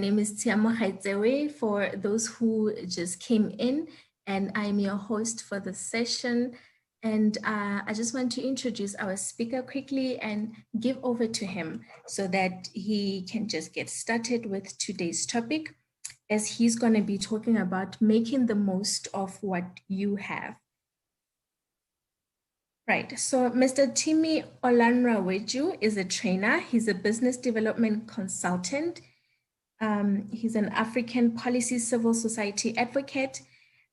name is Timi for those who just came in, and I'm your host for the session. And I just want to introduce our speaker quickly and give over to him so that he can just get started with today's topic, as he's going to be talking about making the most of what you have. Right, so Mr. Timi Olanrewaju is a trainer. He's a business development consultant. He's an African policy civil society advocate,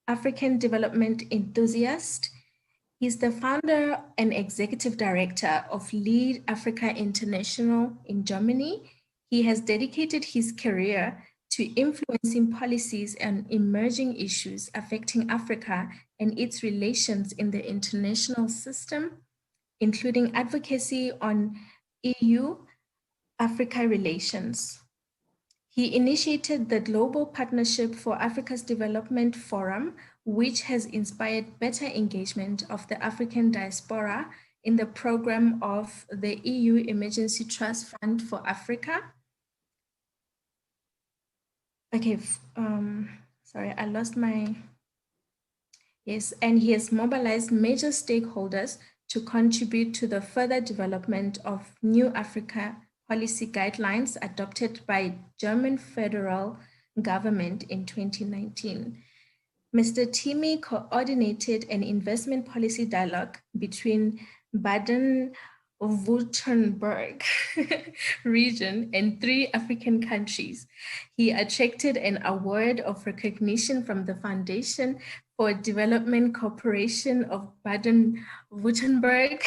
African development enthusiast. He's the founder and executive director of Lead Africa International in Germany. He has dedicated his career to influencing policies and emerging issues affecting Africa and its relations in the international system, including advocacy on EU-Africa relations. He initiated the Global Partnership for Africa's Development Forum, which has inspired better engagement of the African diaspora in the program of the EU Emergency Trust Fund for Africa. Okay, sorry, I lost my, yes, and he has mobilized major stakeholders to contribute to the further development of new Africa policy guidelines adopted by German federal government in 2019. Mr. Timi coordinated an investment policy dialogue between Baden-Württemberg region and 3 African countries. He attracted an award of recognition from the Foundation for Development Cooperation of Baden-Württemberg.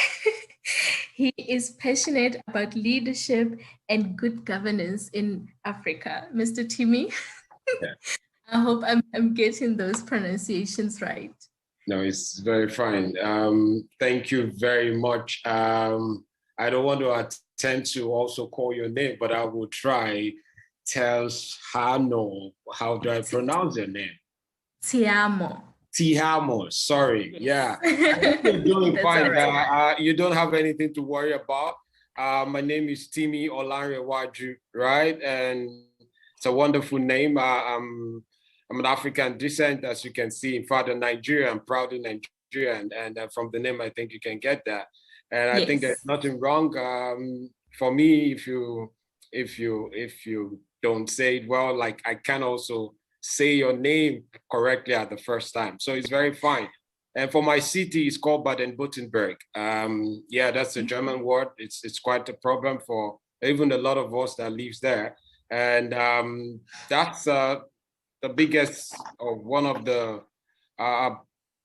He is passionate about leadership and good governance in Africa. Mr. Timi, yeah. I hope I'm getting those pronunciations right. No, it's very fine. Thank you very much. I don't want to attempt to also call your name, but I will try. Hano, how do I pronounce your name? Tiamo. Tiamo, sorry. Yes. Yeah. You're doing fine. Right. You don't have anything to worry about. My name is Timi Olanrewaju, right? And it's a wonderful name. I'm an African descent, as you can see. In fact, I'm Nigerian. I'm proudly Nigerian, and from the name, I think you can get that. And I think there's nothing wrong for me if you don't say it well. Like, I can also say your name correctly at the first time, so it's very fine. And for my city, it's called Baden-Württemberg. Yeah, that's a German word. It's quite a problem for even a lot of us that lives there, and that's the biggest, or one of the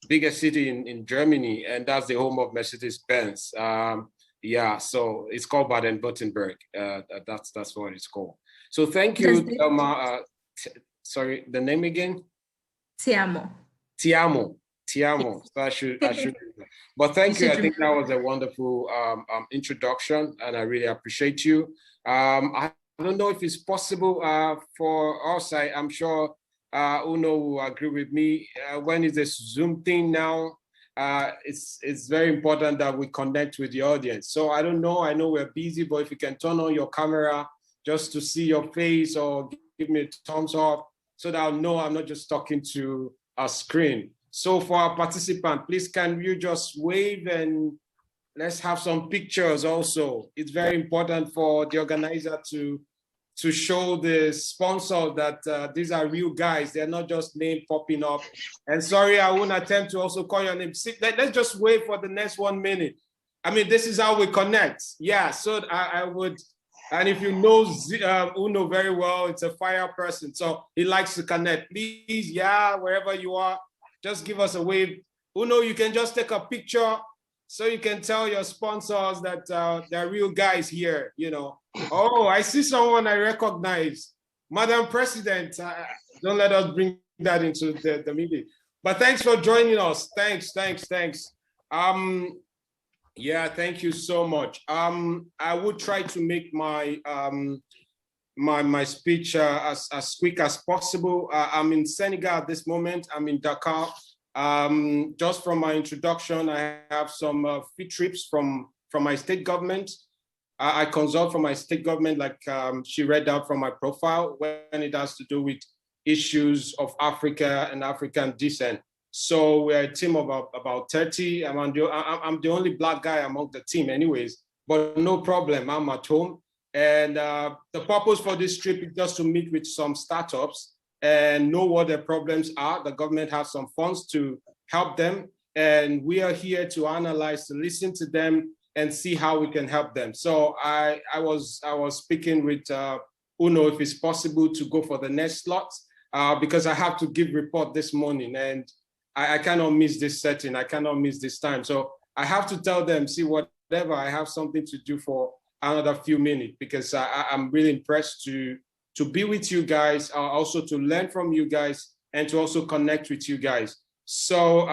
biggest city in Germany, and that's the home of Mercedes-Benz. Yeah, so it's called Baden-Württemberg. That's what it's called. So thank you, Thelma. Sorry, the name again? Tiamo. Tiamo. Tiamo. So I should. But thank you. I think that was a wonderful introduction, and I really appreciate you. I don't know if it's possible for us. I'm sure Uno will agree with me. When is this Zoom thing now? It's very important that we connect with the audience. So I don't know. I know we're busy, but if you can turn on your camera just to see your face, or give me a thumbs up, so that I'll know I'm not just talking to a screen. So for our participant, please can you just wave, and let's have some pictures also. It's very important for the organizer to show the sponsor that these are real guys. They're not just name popping up. And sorry, I won't attempt to also call your name. Let's just wait for the next 1 minute. I mean, this is how we connect. Yeah, so I would, and if you know Uno very well, it's a fire person, so he likes to connect. Please, yeah, wherever you are, just give us a wave. Uno, you can just take a picture so you can tell your sponsors that they're real guys here, you know. Oh, I see someone I recognize. Madam President, don't let us bring that into the meeting. But thanks for joining us. Thanks. Yeah, thank you so much. I would try to make my my speech as quick as possible. I'm in Senegal at this moment. I'm in Dakar. Just from my introduction, I have some field trips from my state government. I consult from my state government, like she read out from my profile, when it has to do with issues of Africa and African descent. So we're a team of about 30. I'm the only Black guy among the team anyways, but no problem, I'm at home. And the purpose for this trip is just to meet with some startups and know what their problems are. The government has some funds to help them. And we are here to analyze, to listen to them and see how we can help them. So I was speaking with Uno if it's possible to go for the next slot because I have to give report this morning and I cannot miss this setting. I cannot miss this time. So I have to tell them, see, whatever, I have something to do for another few minutes because I'm really impressed to be with you guys, also to learn from you guys and to also connect with you guys. So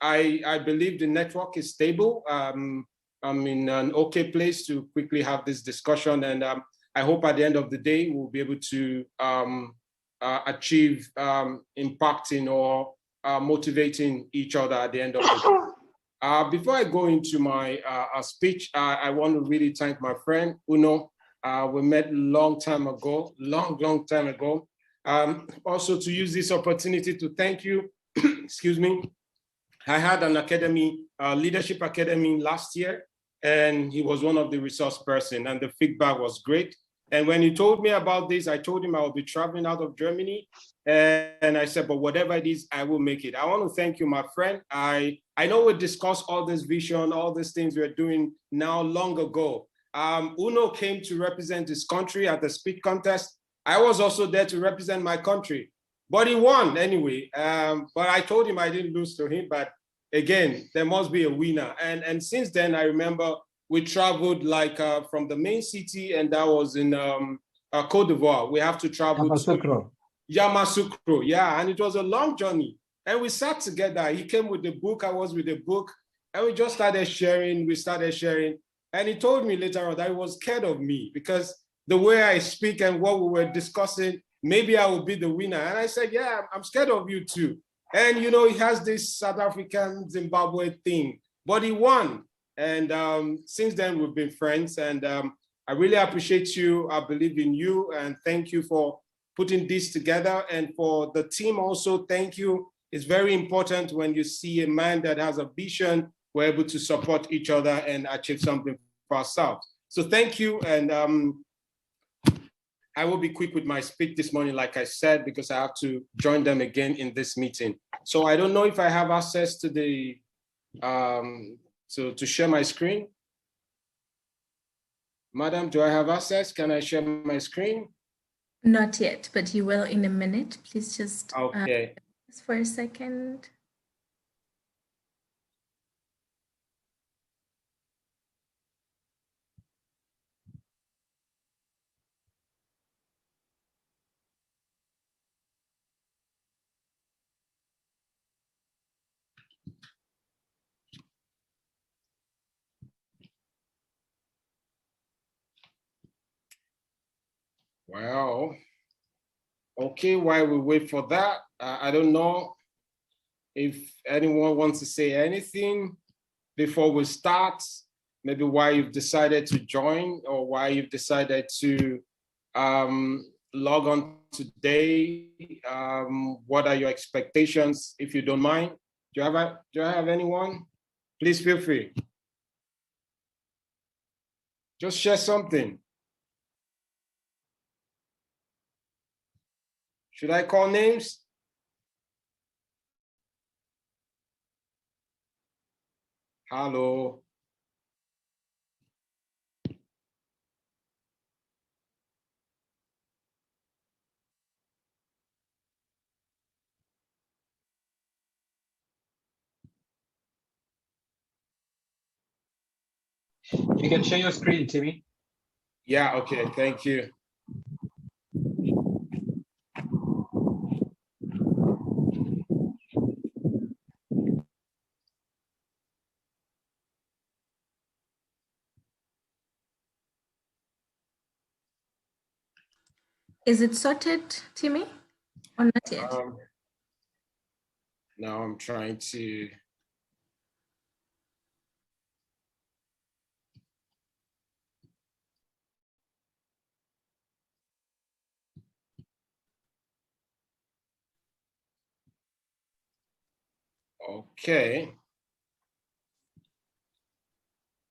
I believe the network is stable. I'm in an okay place to quickly have this discussion. And I hope at the end of the day, we'll be able to achieve impacting or motivating each other at the end of the day. Before I go into my speech, I want to really thank my friend, Uno. We met long time ago, long time ago. Also to use this opportunity to thank you, excuse me. I had an academy, leadership academy last year, and he was one of the resource person and the feedback was great. And when he told me about this, I told him I will be traveling out of Germany. And I said, but whatever it is, I will make it. I want to thank you, my friend. I know we discussed all this vision, all these things we're doing now long ago. Uno came to represent his country at the speed contest. I was also there to represent my country, but he won anyway. But I told him I didn't lose to him, but again, there must be a winner. And since then, I remember we traveled like from the main city, and that was in Côte d'Ivoire. We have to travel to Yamoussoukro, yeah, and it was a long journey. And we sat together. He came with the book, I was with the book, and we just started sharing. We started sharing. And he told me later on that he was scared of me because the way I speak and what we were discussing, maybe I will be the winner. And I said, yeah, I'm scared of you too. And, you know, he has this South African Zimbabwe thing, but he won. And since then, we've been friends. And I really appreciate you. I believe in you. And thank you for putting this together. And for the team also, thank you. It's very important when you see a man that has a vision, we're able to support each other and achieve something for ourselves. So thank you. And I will be quick with my speech this morning, like I said, because I have to join them again in this meeting. So I don't know if I have access to the, to share my screen. Madam, do I have access? Can I share my screen? Not yet, but you will in a minute. Please just okay. Just for a second. Well, okay, while we wait for that, I don't know if anyone wants to say anything before we start, maybe why you've decided to join or why you've decided to log on today. What are your expectations, if you don't mind? Do I have anyone? Please feel free. Just share something. Should I call names? Hello. You can share your screen, Timi. Yeah, okay, thank you. Is it sorted, Timi, or not yet? Now I'm trying to. Okay.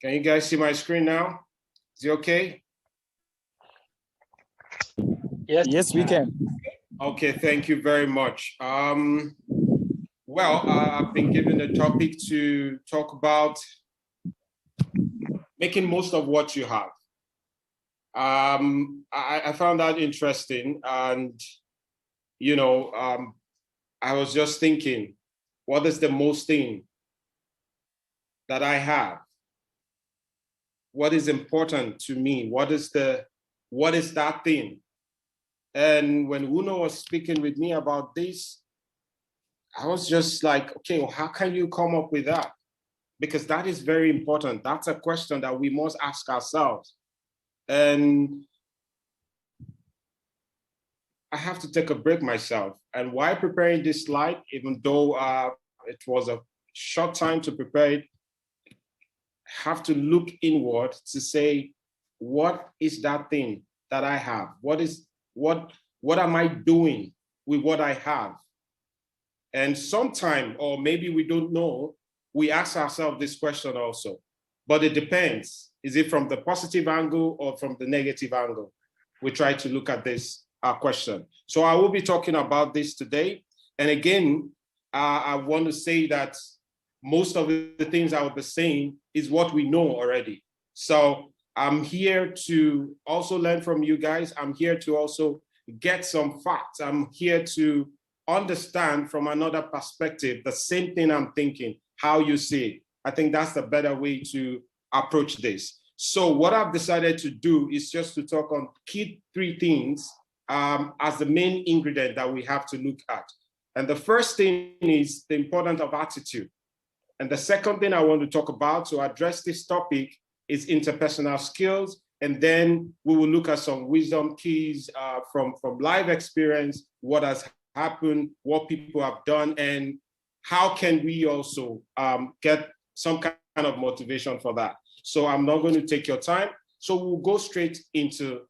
Can you guys see my screen now? Is it okay? Yes, we can. Okay, thank you very much. Well, I've been given the topic to talk about making most of what you have. I found that interesting, and you know, I was just thinking, what is the most thing that I have? What is important to me? What is that thing? And when Uno was speaking with me about this, I was just like, okay, well, how can you come up with that? Because that is very important. That's a question that we must ask ourselves. And I have to take a break myself. And while preparing this slide, even though it was a short time to prepare it, I have to look inward to say, what is that thing that I have? What am I doing with what I have? And sometime, or maybe we don't know, we ask ourselves this question also, but it depends. Is it from the positive angle or from the negative angle? We try to look at this question. So I will be talking about this today. And again, I want to say that most of the things I will be saying is what we know already. So I'm here to also learn from you guys. I'm here to also get some facts. I'm here to understand from another perspective the same thing I'm thinking, how you see it. I think that's the better way to approach this. So what I've decided to do is just to talk on key three things as the main ingredient that we have to look at. And the first thing is the importance of attitude. And the second thing I want to talk about to address this topic is interpersonal skills. And then we will look at some wisdom keys from live experience, what has happened, what people have done, and how can we also get some kind of motivation for that. So I'm not going to take your time. So we'll go straight into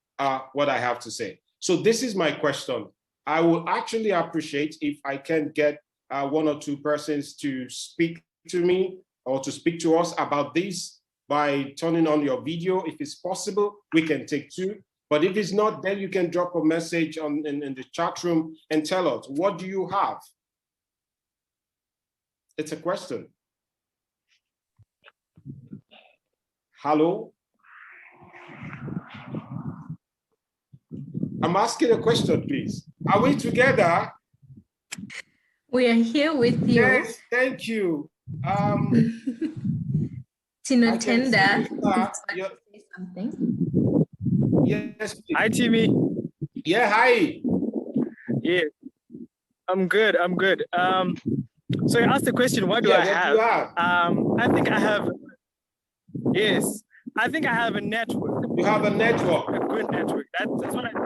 what I have to say. So this is my question. I will actually appreciate if I can get one or two persons to speak to me or to speak to us about this by turning on your video. If it's possible, we can take two. But if it's not, then you can drop a message in the chat room and tell us, what do you have? It's a question. Hello? I'm asking a question, please. Are we together? We are here with you. Yes, thank you. Tinotenda. Say something. Yes, please. Hi, Timi. Yeah, hi. Yeah, I'm good. So you asked the question, what do I have? Do you have? I think I have, yes, I think I have a network. You have a network. A good network. That's what I think.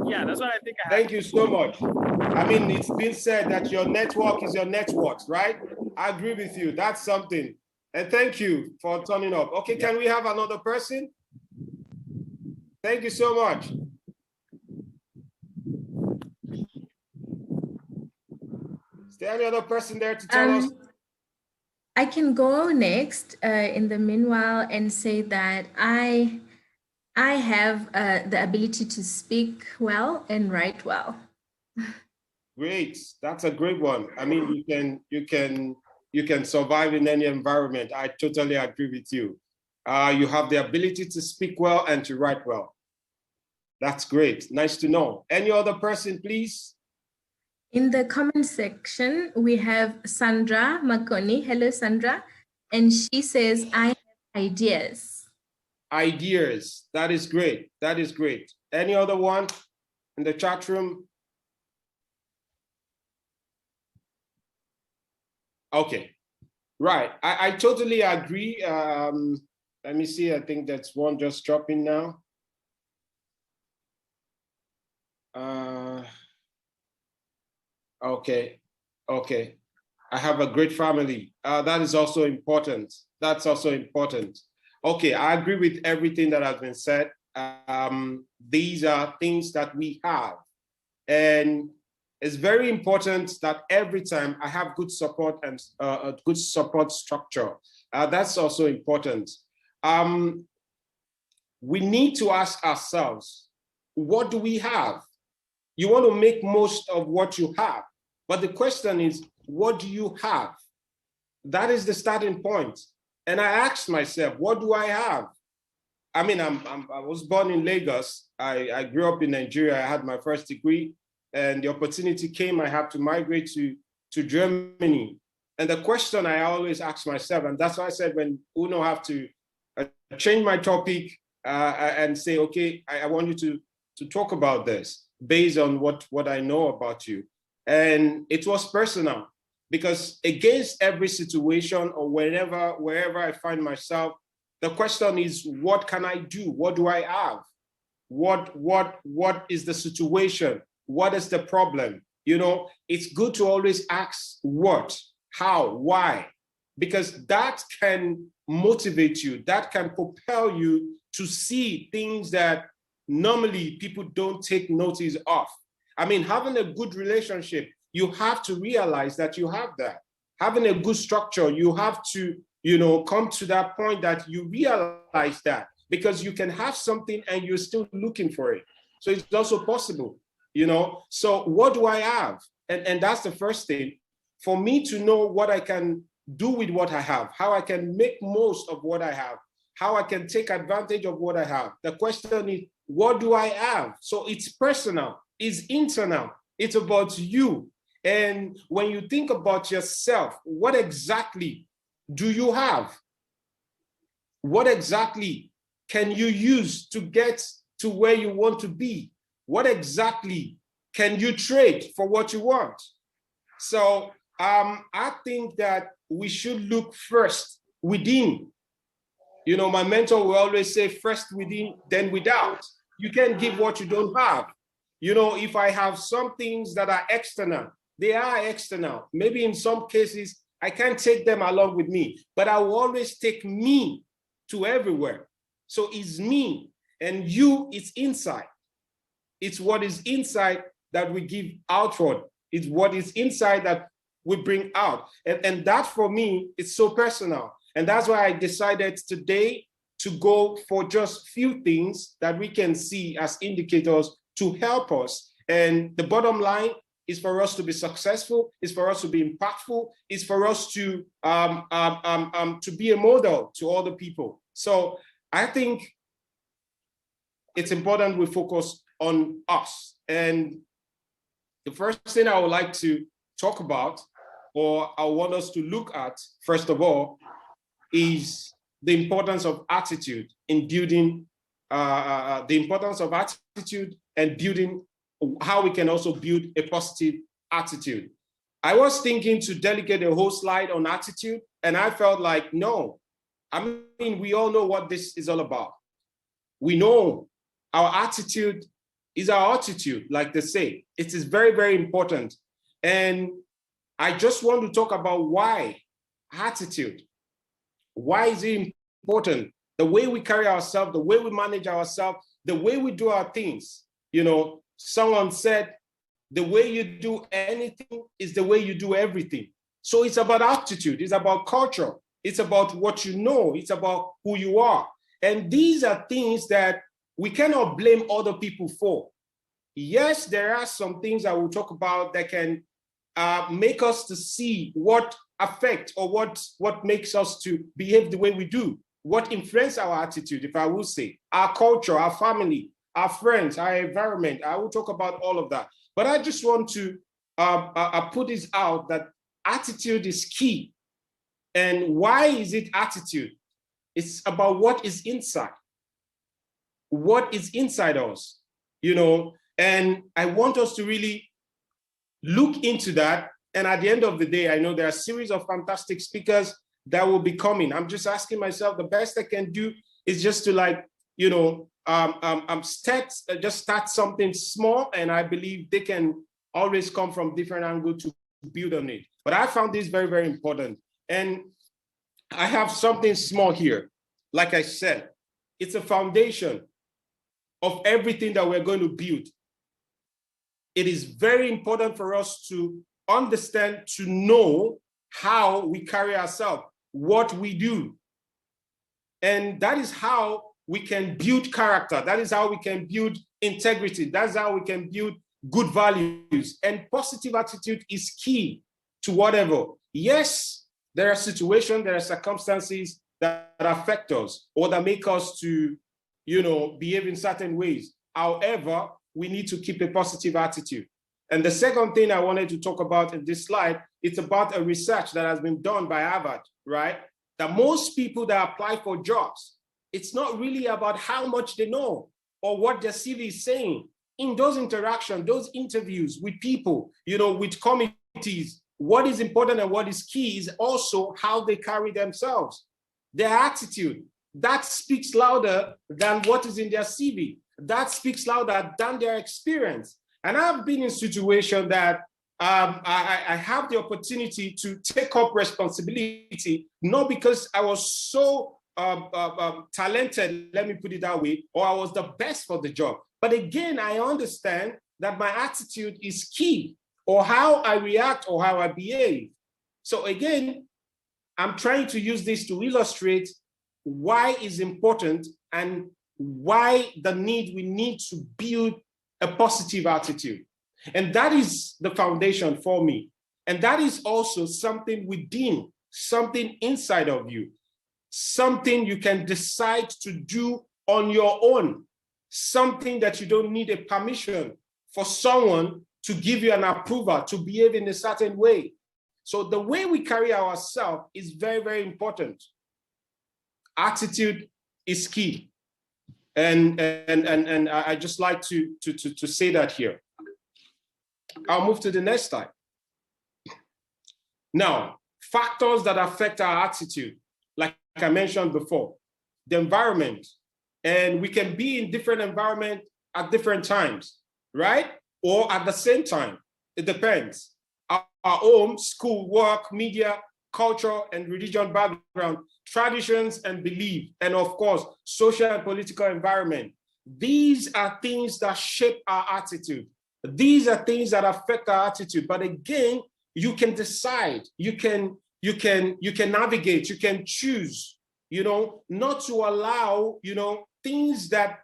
Yeah, that's what I think I have. Thank you so much. I mean, it's been said that your network is your net worth, right? I agree with you. That's something. And thank you for turning up. Okay, can we have another person? Thank you so much. Is there any other person there to tell us? I can go next in the meanwhile and say that I have the ability to speak well and write well. Great, that's a great one. I mean, you can survive in any environment. I totally agree with you. You have the ability to speak well and to write well. That's great. Nice to know. Any other person, please? In the comment section, we have Sandra Makoni. Hello, Sandra. And she says, I have ideas. Ideas. That is great. That is great. Any other one in the chat room? Okay. Right. I totally agree. Let me see. I think that's one just dropping now. Okay. I have a great family. That is also important. That's also important. Okay, I agree with everything that has been said. These are things that we have. And It's very important that every time I have good support and a good support structure. That's also important. We need to ask ourselves, what do we have? You want to make most of what you have. But the question is, what do you have? That is the starting point. And I asked myself, what do I have? I mean, I was born in Lagos. I grew up in Nigeria. I had my first degree, and the opportunity came. I had to migrate to Germany. And the question I always ask myself, and that's why I said when Uno have to change my topic and say, okay, I want you to talk about this based on what I know about you. And it was personal, because against every situation or wherever I find myself, the question is, what can I do? What do I have? What is the situation? What is the problem? You know, it's good to always ask what, how, why, because that can motivate you, that can propel you to see things that normally people don't take notice of. I mean, having a good relationship, you have to realize that you have that. Having a good structure, you have to, you know, come to that point that you realize that, because you can have something and you're still looking for it. So it's also possible, you know. So what do I have? And that's the first thing. For me to know what I can do with what I have, how I can make most of what I have, how I can take advantage of what I have. The question is, what do I have? So it's personal, it's internal, it's about you. And when you think about yourself, what exactly do you have? What exactly can you use to get to where you want to be? What exactly can you trade for what you want? So I think that we should look first within. You know, my mentor will always say, first within, then without. You can't give what you don't have. You know, if I have some things that are external, they are external. Maybe in some cases, I can't take them along with me, but I will always take me to everywhere. So it's me, and you, it's inside. It's what is inside that we give outward. It's what is inside that we bring out. And that for me, is so personal. And that's why I decided today to go for just few things that we can see as indicators to help us. And the bottom line is for us to be successful, is for us to be impactful, is for us to be a model to other people. So I think it's important we focus on us. And the first thing I would like to talk about, or I want us to look at, first of all, is the importance of attitude in building, the importance of attitude and building, how we can also build a positive attitude. I was thinking to delegate a whole slide on attitude, and I felt like, no, I mean, we all know what this is all about. We know our attitude is our attitude, like they say. It is very, very important. And I just want to talk about why attitude. Why is it important? The way we carry ourselves, the way we manage ourselves, the way we do our things. You know, someone said, the way you do anything is the way you do everything. So it's about attitude, it's about culture, it's about what you know, it's about who you are. And these are things that we cannot blame other people for. Yes, there are some things I will talk about that can make us to see what affect or what makes us to behave the way we do, what influence our attitude, if I will say, our culture, our family, our friends, our environment. I will talk about all of that. But I just want to put this out that attitude is key. And why is it attitude? It's about what is inside. What is inside us, you know? And I want us to really look into that. And at the end of the day, I know there are a series of fantastic speakers that will be coming. I'm just asking myself, the best I can do is just to, like, you know, just start something small. And I believe they can always come from different angles to build on it. But I found this very, very important. And I have something small here. Like I said, it's a foundation of everything that we're going to build. it is very important for us to understand, to know how we carry ourselves, what we do. And that is how we can build character. That is how we can build integrity. That's how we can build good values. And positive attitude is key to whatever. Yes, there are situations, there are circumstances that affect us or that make us to, behave in certain ways. However, we need to keep a positive attitude. And the second thing I wanted to talk about in this slide, it's about a research that has been done by Harvard, right? That most people that apply for jobs, it's not really about how much they know or what their CV is saying. In those interactions, those interviews with people, with committees, what is important and what is key is also how they carry themselves, their attitude. That speaks louder than what is in their CV. That speaks louder than their experience. And I've been in situations that I have the opportunity to take up responsibility, not because I was so talented, let me put it that way, or I was the best for the job. But again, I understand that my attitude is key, or how I react or how I behave. So again, I'm trying to use this to illustrate why it's important and why we need to build a positive attitude. And that is the foundation for me. And that is also something within, something inside of you, something you can decide to do on your own, something that you don't need a permission for someone to give you an approval to behave in a certain way. So the way we carry ourselves is very, very important. Attitude is key. And I just like to say that here. I'll move to the next slide. Now, factors that affect our attitude, like I mentioned before, the environment, and we can be in different environments at different times, right? Or at the same time, it depends. Our home, school, work, media, culture, and religion background, traditions and belief, and of course, social and political environment. These are things that shape our attitude. These are things that affect our attitude. But again, you can decide, you can navigate, you can choose, not to allow, things that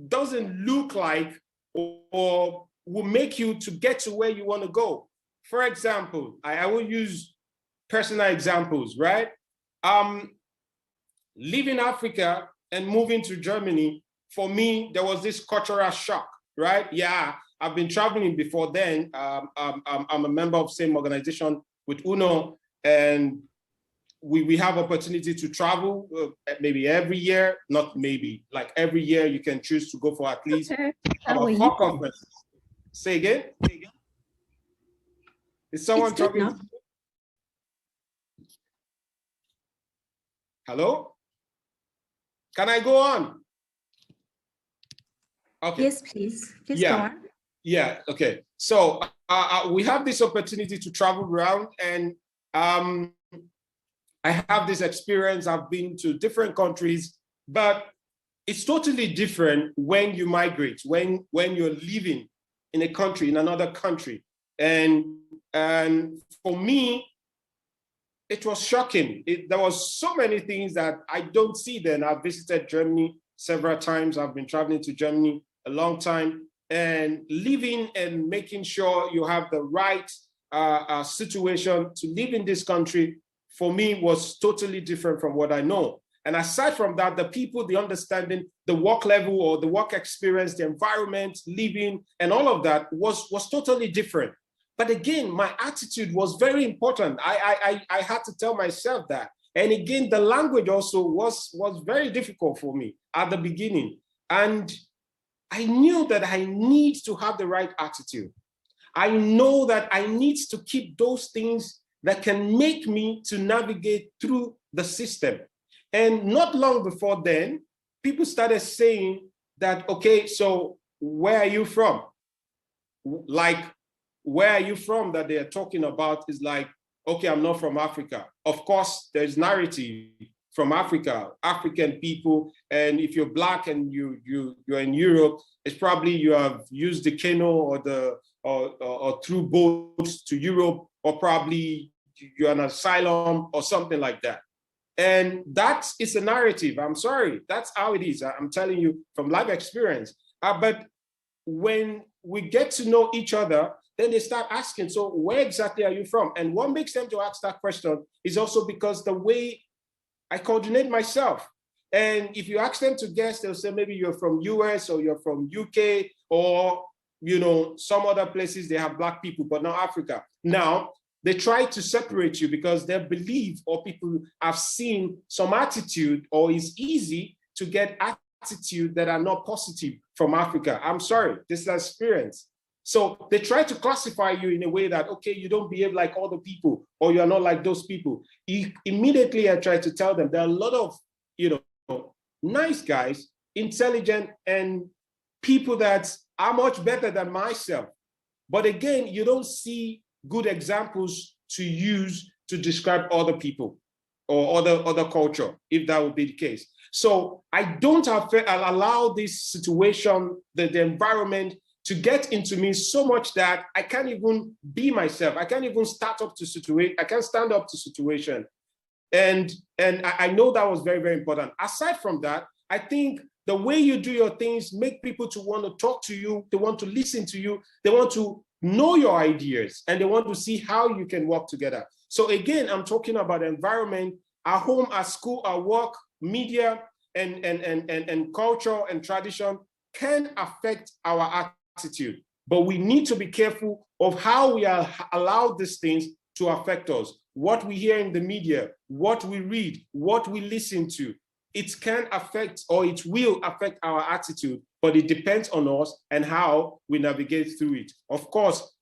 doesn't look like or will make you to get to where you want to go. For example, I will use personal examples, right? Leaving Africa and moving to Germany, for me, there was this cultural shock, right? Yeah, I've been traveling before then. I'm a member of the same organization with UNO, and we have opportunity to travel maybe every year, not maybe, like every year you can choose to go for at least about 4 conferences. Say again? Is someone talking? Now. Hello? Can I go on? Okay. Yes, please. Please go on. Yeah, okay. So we have this opportunity to travel around, and I have this experience. I've been to different countries, but it's totally different when you migrate, when you're living in a country, in another country. And for me, it was shocking. There was so many things that I don't see then. I've visited Germany several times. I've been traveling to Germany a long time, and living and making sure you have the right situation to live in this country, for me, was totally different from what I know. And aside from that, the people, the understanding, the work level or the work experience, the environment, living, and all of that was totally different. But again, my attitude was very important. I had to tell myself that. And again, the language also was very difficult for me at the beginning. And I knew that I need to have the right attitude. I know that I need to keep those things that can make me to navigate through the system. And not long before then, people started saying that, okay, so where are you from? Like, where are you from that they are talking about is like, okay, I'm not from Africa. Of course, there's narrative from Africa, African people. And if you're Black and you're in Europe, it's probably you have used the Kano or or through boats to Europe, or probably you're an asylum or something like that. And that is a narrative. I'm sorry, that's how it is. I'm telling you from life experience. But when we get to know each other, then they start asking, so where exactly are you from? And what makes them to ask that question is also because the way I coordinate myself. And if you ask them to guess, they'll say maybe you're from US or you're from UK, or some other places they have Black people, but not Africa. Now, they try to separate you because they believe, or people have seen some attitude, or it's easy to get attitude that are not positive from Africa. I'm sorry, this is experience. So they try to classify you in a way that, okay, you don't behave like other people, or you're not like those people. Immediately I try to tell them there are a lot of, nice guys, intelligent, and people that are much better than myself. But again, you don't see good examples to use to describe other people or other culture, if that would be the case. So I don't allow this situation, the environment, to get into me so much that I can't even be myself. I can't even stand up to situation. And I know that was very, very important. Aside from that, I think the way you do your things make people to want to talk to you. They want to listen to you. They want to know your ideas, and they want to see how you can work together. So again, I'm talking about environment, our home, our school, our work, media, and culture and tradition can affect our attitude. But we need to be careful of how we allow these things to affect us. What we hear in the media, what we read, what we listen to, it can affect, or it will affect our attitude, but it depends on us and how we navigate through it. Of course,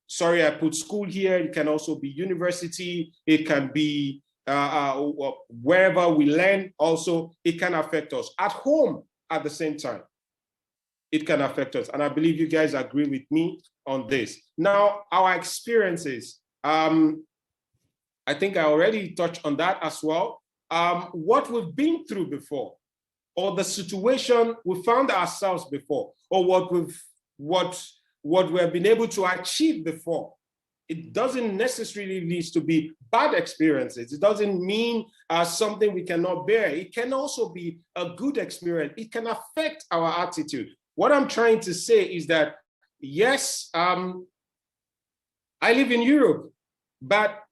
sorry, I put school here. It can also be university. It can be wherever we learn also. It can affect us. At home, at the same time, it can affect us. And I believe you guys agree with me on this. Now, our experiences. I think I already touched on that as well. What we've been through before, or the situation we found ourselves before, or what we have been able to achieve before. It doesn't necessarily need to be bad experiences. It doesn't mean something we cannot bear. It can also be a good experience. It can affect our attitude. What I'm trying to say is that, yes, I live in Europe, but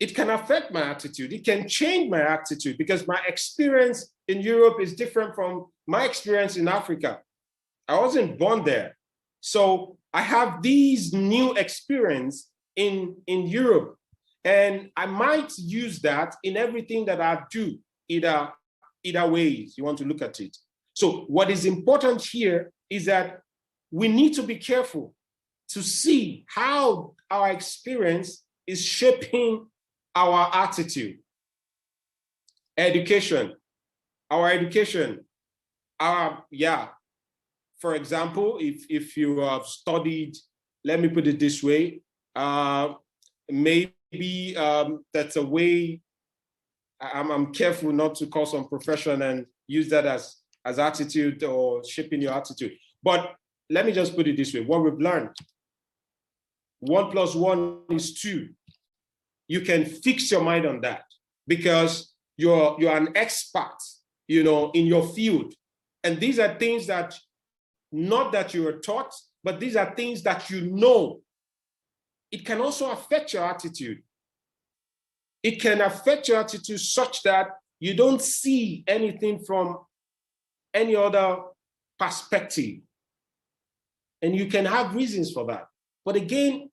it can affect my attitude. It can change my attitude because my experience in Europe is different from my experience in Africa. I wasn't born there. So I have these new experience in Europe, and I might use that in everything that I do, either ways you want to look at it. So what is important here is that we need to be careful to see how our experience is shaping our attitude. Education, for example, if you have studied, let me put it this way, maybe that's a way, I'm careful not to call some profession and use that as attitude or shaping your attitude. But let me just put it this way, what we've learned, 1 + 1 is 2. You can fix your mind on that because you're an expert, in your field. And these are things that, not that you were taught, but these are things that you know. It can also affect your attitude. It can affect your attitude such that you don't see anything from any other perspective. And you can have reasons for that. But again,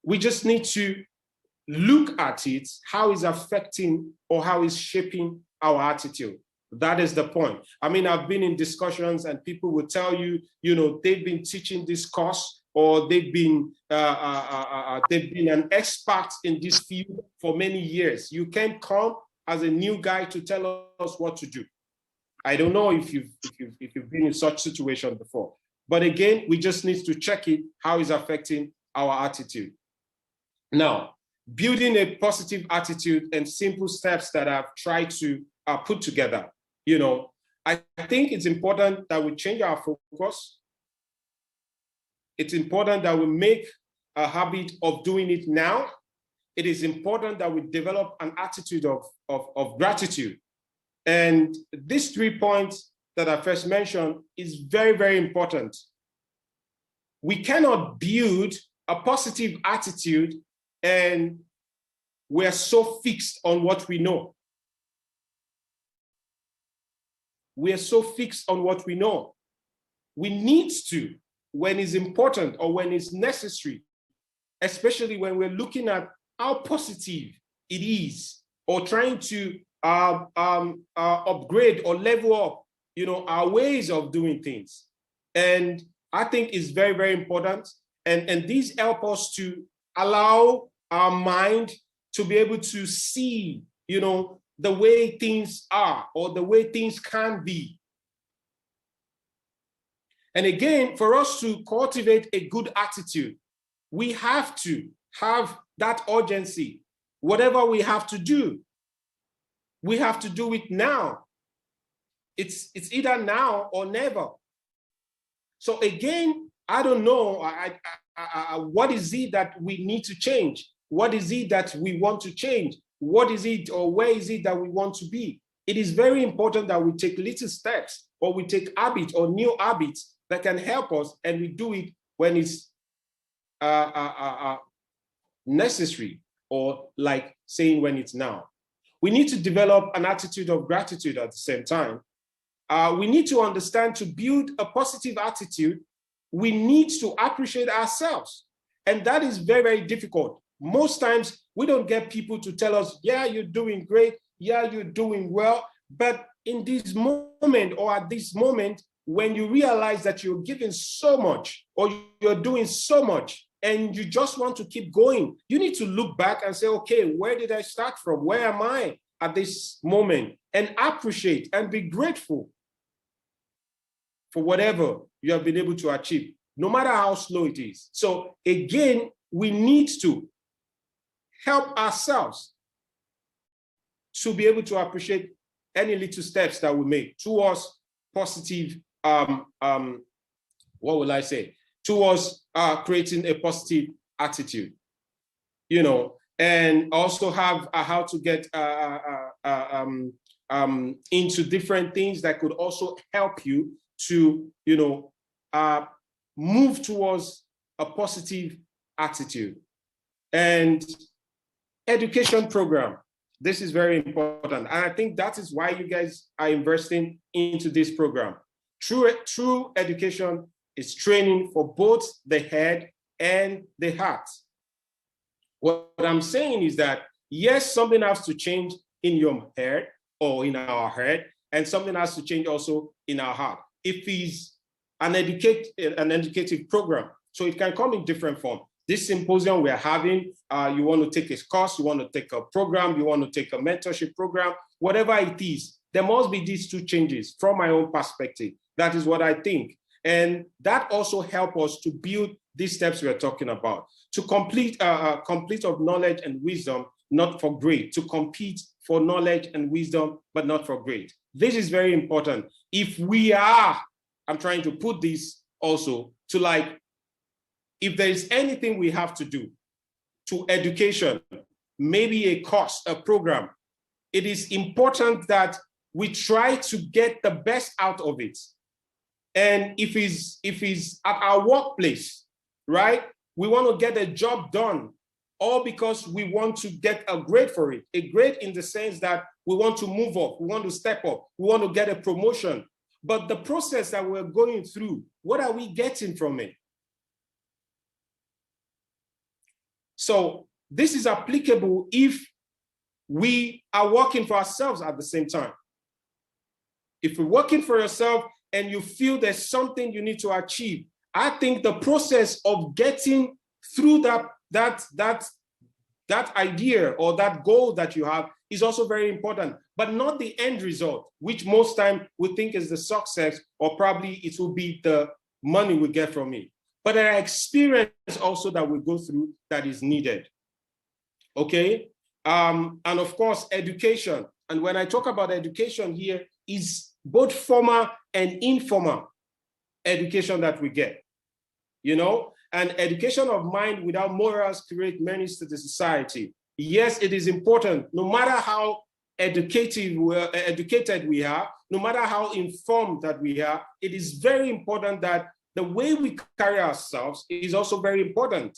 we just need to look at it, how it's affecting or how it's shaping our attitude. That is the point. I mean, I've been in discussions and people will tell you, they've been teaching this course, or they've been an expert in this field for many years. You can't come as a new guy to tell us what to do. I don't know if you've been in such situation before. But again, we just need to check it, how it's affecting our attitude. Now, building a positive attitude and simple steps that I've tried to put together. I think it's important that we change our focus. it's important that we make a habit of doing it now. It is important that we develop an attitude of gratitude. And these 3 points that I first mentioned is very, very important. We cannot build a positive attitude and we're so fixed on what we know. We're so fixed on what we know. We need to, when it's important or when it's necessary, especially when we're looking at how positive it is, or trying to upgrade or level up, our ways of doing things. And I think it's very, very important. And these help us to allow our mind to be able to see, the way things are or the way things can be. And again, for us to cultivate a good attitude, we have to have that urgency. Whatever we have to do, we have to do it now. It's either now or never. So again, I don't know, what is it that we need to change? What is it that we want to change? What is it, or where is it that we want to be? It is very important that we take little steps, or we take habits or new habits that can help us, and we do it when it's necessary, or like saying when it's now. We need to develop an attitude of gratitude at the same time. We need to understand, to build a positive attitude, we need to appreciate ourselves. And that is very, very difficult. Most times we don't get people to tell us, yeah, you're doing great. Yeah, you're doing well. But in this moment, or at this moment, when you realize that you're giving so much, or you're doing so much, and you just want to keep going, you need to look back and say, okay, where did I start from? Where am I at this moment? And appreciate and be grateful for whatever you have been able to achieve, no matter how slow it is. So again, we need to help ourselves to be able to appreciate any little steps that we make towards positive, what will I say? Towards creating a positive attitude, and also have how to get into different things that could also help you to, move towards a positive attitude. And education program, this is very important. And I think that is why you guys are investing into this program. True education is training for both the head and the heart. What I'm saying is that, yes, something has to change in your head or in our head, and something has to change also in our heart. If it's an educative program, so it can come in different forms. This symposium we're having, you want to take a course, you want to take a program, you want to take a mentorship program, whatever it is, there must be these two changes from my own perspective. That is what I think. And that also helps us to build these steps we're talking about. To complete of knowledge and wisdom, not for grade. To compete for knowledge and wisdom, but not for grade. This is very important. If we are, I'm trying to put this also to, like, if there is anything we have to do to education, maybe a course, a program, it is important that we try to get the best out of it. And if it's at our workplace, right, we want to get a job done, all because we want to get a grade for it. A grade in the sense that we want to move up, we want to step up, we want to get a promotion. But the process that we're going through, what are we getting from it? So this is applicable if we are working for ourselves at the same time. If you're working for yourself and you feel there's something you need to achieve, I think the process of getting through that idea or that goal that you have is also very important, but not the end result, which most time we think is the success, or probably it will be the money we get from it. But there are experience also that we go through that is needed. Okay? And of course, education. And when I talk about education here, is both formal and informal education that we get. you know, and education of mind without morals create menace to the society. Yes, it is important, no matter how educated we are, no matter how informed that we are, it is very important that the way we carry ourselves is also very important,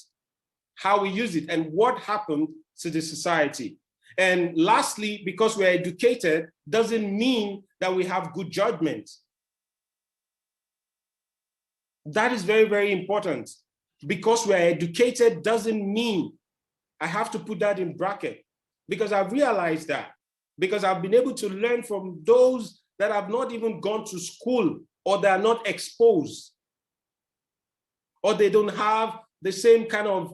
how we use it and what happened to the society. And lastly, because we're educated doesn't mean that we have good judgment. That is very, very important. Because we're educated doesn't mean, I have to put that in bracket, because I've realized that, because I've been able to learn from those that have not even gone to school, or they are not exposed, or they don't have the same kind of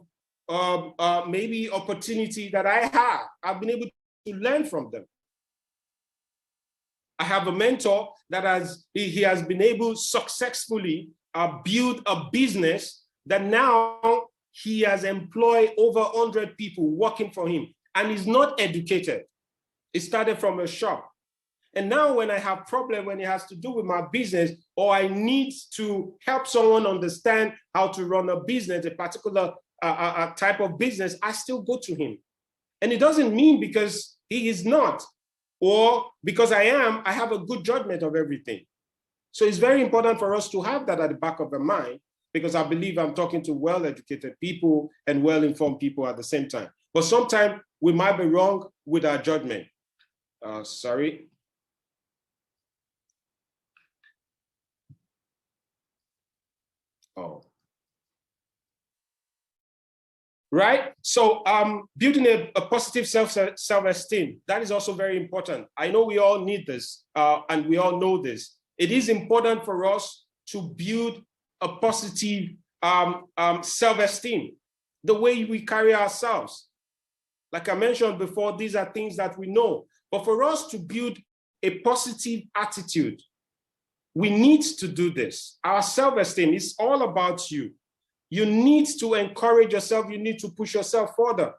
maybe opportunity that I have. I've been able to learn from them. I have a mentor that he has been able successfully build a business that now he has employed over 100 people working for him, and he's not educated. It started from a shop. And now when I have problem, when it has to do with my business, or I need to help someone understand how to run a business, a particular type of business, I still go to him. And it doesn't mean because he is not, or because I am, I have a good judgment of everything. So it's very important for us to have that at the back of the mind, because I believe I'm talking to well-educated people and well-informed people at the same time. But sometimes we might be wrong with our judgment. Sorry. Oh. Right? So building a positive self-esteem, that is also very important. I know we all need this, and we all know this. It is important for us to build a positive self-esteem, the way we carry ourselves. Like I mentioned before, these are things that we know. But for us to build a positive attitude, we need to do this. Our self-esteem is all about you. You need to encourage yourself. You need to push yourself further.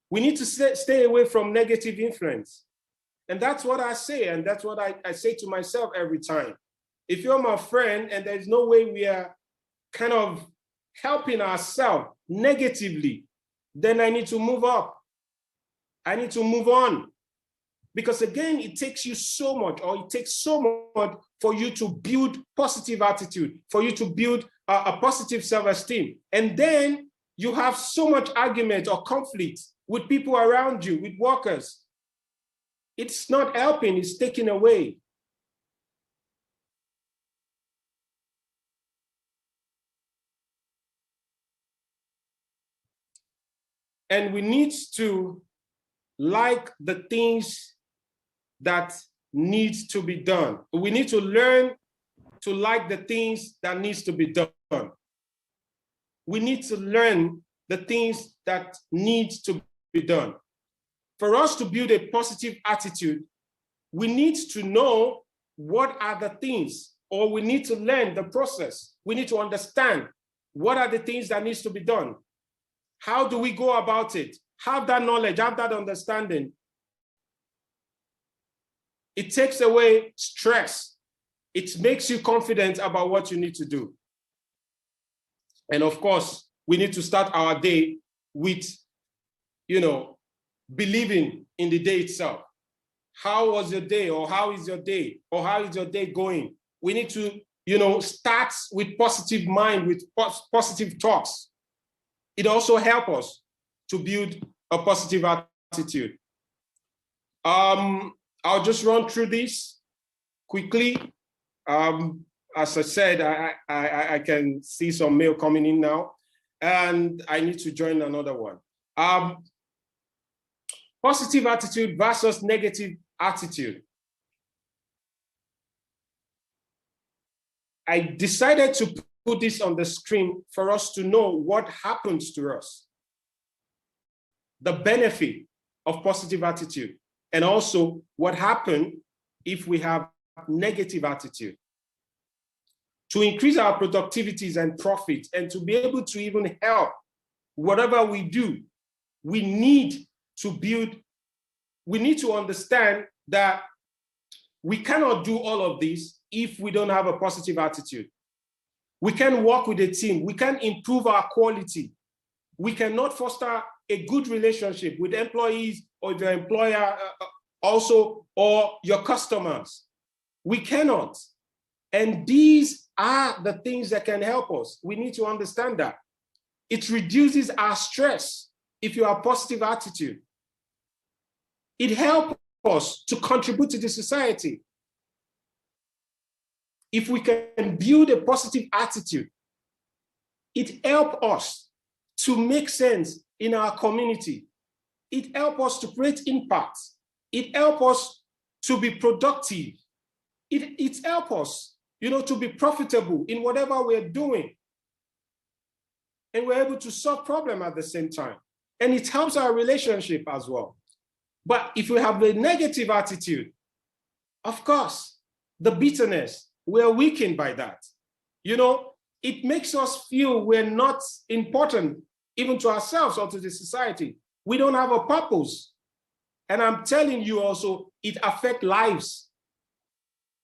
We need to stay away from negative influence. And that's what I say. And that's what I say to myself every time. If you're my friend and there's no way we are kind of helping ourselves negatively, then I need to move up. I need to move on. Because again, it takes you so much, or it takes so much for you to build positive attitude, for you to build a positive self-esteem. And then you have so much argument or conflict with people around you, with workers. It's not helping, it's taking away. And we need to like the things that need to be done. We need to learn to like the things that needs to be done. We need to learn the things that need to be done. For us to build a positive attitude, we need to know what are the things, or we need to learn the process. We need to understand what are the things that needs to be done. How do we go about it? Have that knowledge, have that understanding. It takes away stress. It makes you confident about what you need to do. And of course, we need to start our day with, believing in the day itself. How was your day, or how is your day, or how is your day going? We need to, start with positive mind, with positive thoughts. It also helps us to build a positive attitude. I'll just run through this quickly. As I said, I can see some mail coming in now, and I need to join another one. Positive attitude versus negative attitude. I decided to put this on the screen for us to know what happens to us, the benefit of positive attitude, and also what happens if we have negative attitude. To increase our productivities and profit, and to be able to even help whatever we do, we need to understand that we cannot do all of this if we don't have a positive attitude. We can work with a team. We can improve our quality. We cannot foster a good relationship with employees or your employer also, or your customers. We cannot. And these are the things that can help us. We need to understand that. It reduces our stress if you have a positive attitude. It helps us to contribute to the society. If we can build a positive attitude, it helps us to make sense in our community. It helps us to create impact. It helps us to be productive. It helps us, to be profitable in whatever we're doing. And we're able to solve problems at the same time. And it helps our relationship as well. But if we have a negative attitude, of course, the bitterness, we're weakened by that. It makes us feel we're not important even to ourselves or to the society. We don't have a purpose. And I'm telling you also, it affects lives.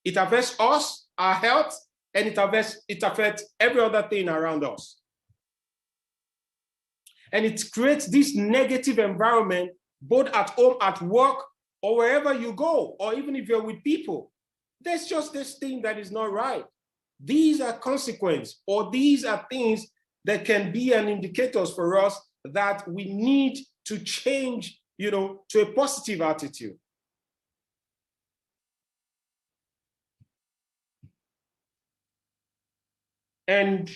It affects us, our health, and it affects every other thing around us. And it creates this negative environment, both at home, at work, or wherever you go, or even if you're with people. There's just this thing that is not right. These are consequences, or these are things that can be an indicators for us that we need to change, to a positive attitude. And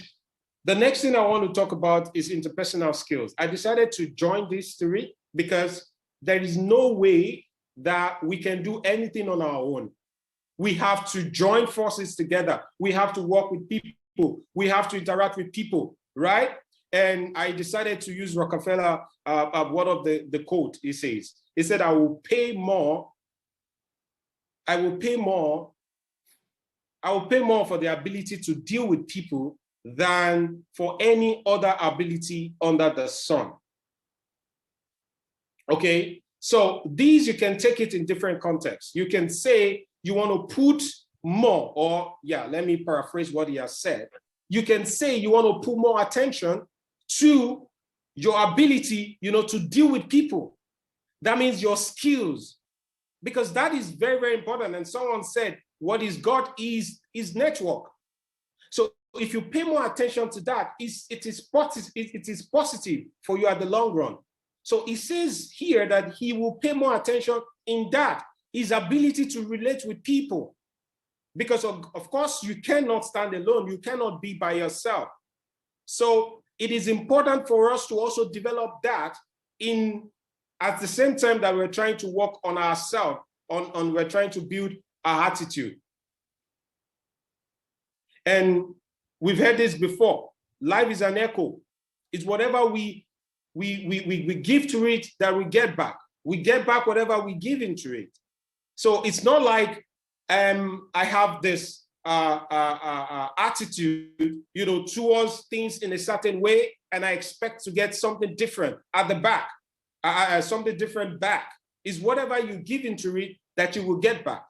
the next thing I want to talk about is interpersonal skills. I decided to join these three because there is no way that we can do anything on our own. We have to join forces together. We have to work with people. We have to interact with people, right? And I decided to use Rockefeller, one of the quote he says. He said, I will pay more for the ability to deal with people than for any other ability under the sun. Okay, so these you can take it in different contexts. You can say you want to put more, or let me paraphrase what he has said. You can say you want to put more attention to your ability, to deal with people. That means your skills, because that is very, very important. And someone said, what is God is network. So if you pay more attention to that, it is positive for you at the long run. So he says here that he will pay more attention in that, his ability to relate with people. Because of course, you cannot stand alone. You cannot be by yourself. So it is important for us to also develop that at the same time that we're trying to work on ourselves, we're trying to build our attitude. And we've heard this before. Life is an echo. It's whatever we give to it that we get back. We get back whatever we give into it. So it's not like I have this attitude, towards things in a certain way, and I expect to get something different at the back, something different back. It's whatever you give into it that you will get back.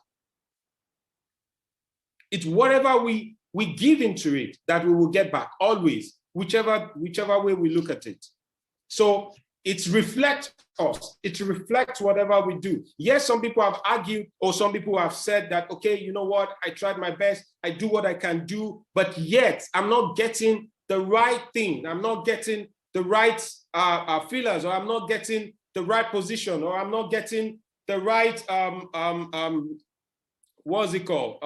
It's whatever we give into it that we will get back, always, whichever way we look at it. So it reflects us. It reflects whatever we do. Yes, some people have argued, or some people have said that, okay, you know what, I tried my best, I do what I can do, but yet I'm not getting the right thing. I'm not getting the right feelers, or I'm not getting the right position, or I'm not getting the right, what's it called?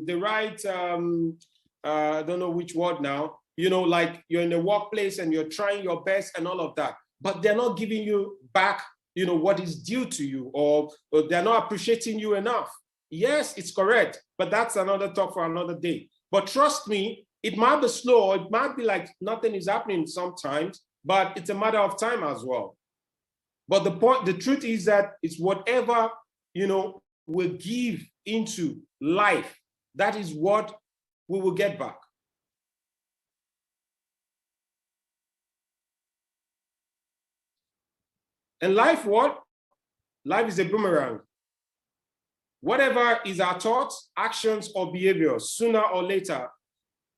The right, I don't know which word now, like you're in the workplace and you're trying your best and all of that, but they're not giving you back, what is due to you, or they're not appreciating you enough. Yes, it's correct, but that's another talk for another day. But trust me, it might be slow, or it might be like nothing is happening sometimes, but it's a matter of time as well. But the truth is that it's whatever, we give into life, that is what we will get back. And life, what? Life is a boomerang. Whatever is our thoughts, actions, or behaviors, sooner or later,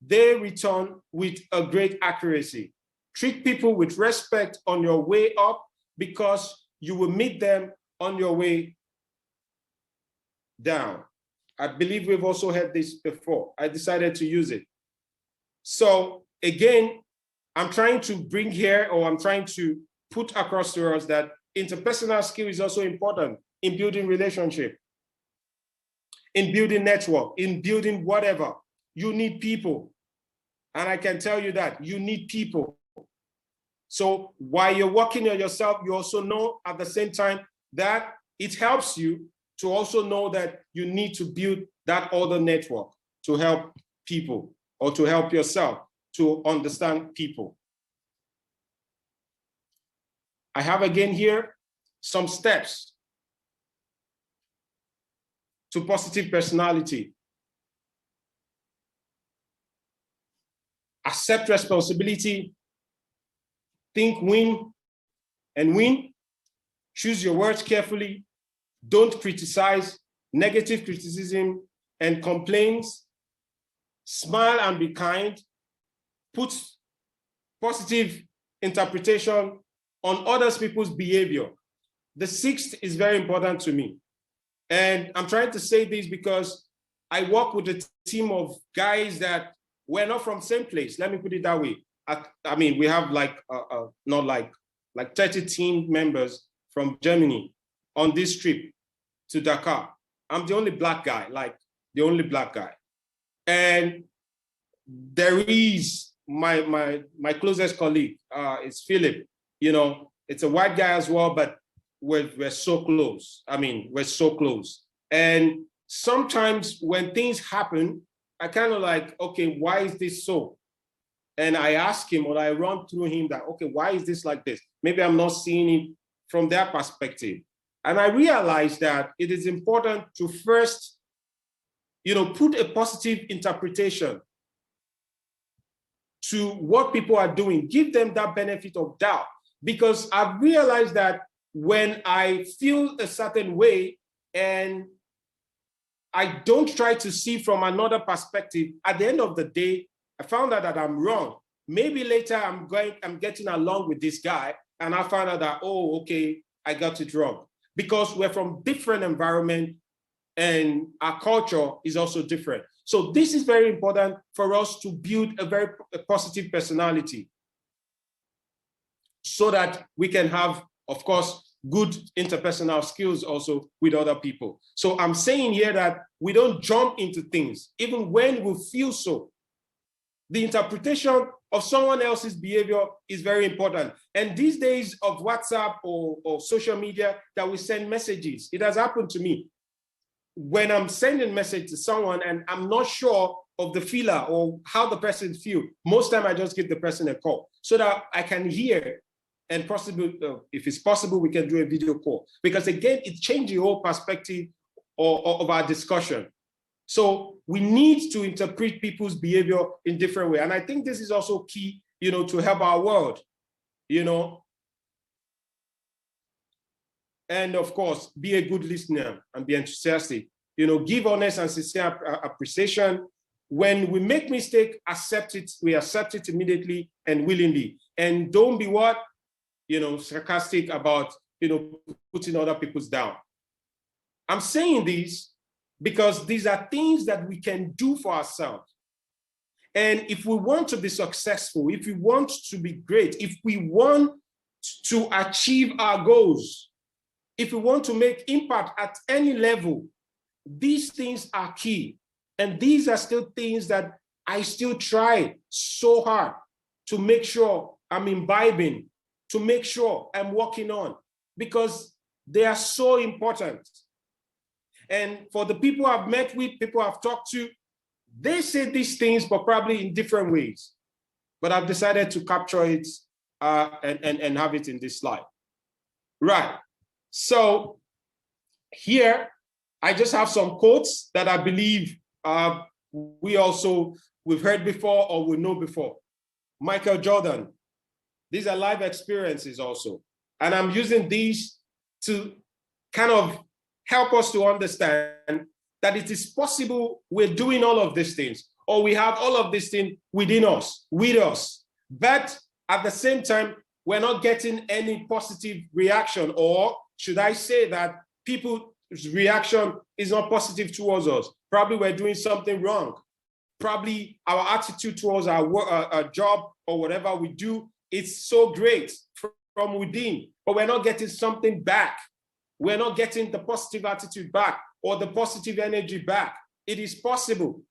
they return with a great accuracy. Treat people with respect on your way up, because you will meet them on your way down. I believe we've also heard this before. I decided to use it. So again, I'm trying to bring here, or I'm trying to put across to us that interpersonal skill is also important in building relationship, in building network, in building whatever. You need people. And I can tell you that you need people. So while you're working on yourself, you also know at the same time that it helps you to also know that you need to build that other network to help people, or to help yourself to understand people. I have again here some steps to positive personality. Accept responsibility, think win and win, choose your words carefully, don't criticize, negative criticism and complaints, smile and be kind, put positive interpretation on other people's behavior. The sixth is very important to me. And I'm trying to say this because I work with a team of guys that we're not from the same place. Let me put it that way. I mean, we have not like 30 team members from Germany on this trip to Dakar. I'm the only black guy, the only black guy. And there is my closest colleague, is Philip. You know, it's a white guy as well, but we're so close. I mean, we're so close. And sometimes when things happen, I kind of like, okay, why is this so? And I ask him, or I run through him that, okay, why is this like this? Maybe I'm not seeing it from their perspective. And I realized that it is important to first, put a positive interpretation to what people are doing, give them that benefit of doubt. Because I've realized that when I feel a certain way and I don't try to see from another perspective, at the end of the day, I found out that I'm wrong. Maybe later I'm getting along with this guy and I found out that, oh, okay, I got it wrong. Because we're from different environment and our culture is also different. So this is very important for us to build a positive personality so that we can have, of course, good interpersonal skills also with other people. So I'm saying here that we don't jump into things, even when we feel so. The interpretation of someone else's behavior is very important. And these days of WhatsApp or social media that we send messages, it has happened to me. When I'm sending a message to someone and I'm not sure of the feeler or how the person feels, most time I just give the person a call so that I can hear, and possibly, if it's possible, we can do a video call. Because again, it changes the whole perspective of our discussion. So we need to interpret people's behavior in different ways. And I think this is also key, to help our world, And of course, be a good listener and be enthusiastic. Give honest and sincere appreciation. When we make mistake, accept it. We accept it immediately and willingly. And don't be sarcastic about, putting other people's down. I'm saying this because these are things that we can do for ourselves. And if we want to be successful, if we want to be great, if we want to achieve our goals, if we want to make impact at any level, these things are key. And these are still things that I still try so hard to make sure I'm imbibing, to make sure I'm working on, because they are so important. And for the people I've met with, people I've talked to, they say these things, but probably in different ways. But I've decided to capture it and have it in this slide. Right. So here, I just have some quotes that I believe we've heard before or we know before. Michael Jordan. These are life experiences also. And I'm using these to kind of help us to understand that it is possible we're doing all of these things. or we have all of these things within us, with us. But at the same time, we're not getting any positive reaction, or should I say that people's reaction is not positive towards us. Probably we're doing something wrong. Probably our attitude towards our job or whatever we do, it's so great from within, but we're not getting something back. We're not getting the positive attitude back or the positive energy back. It is possible.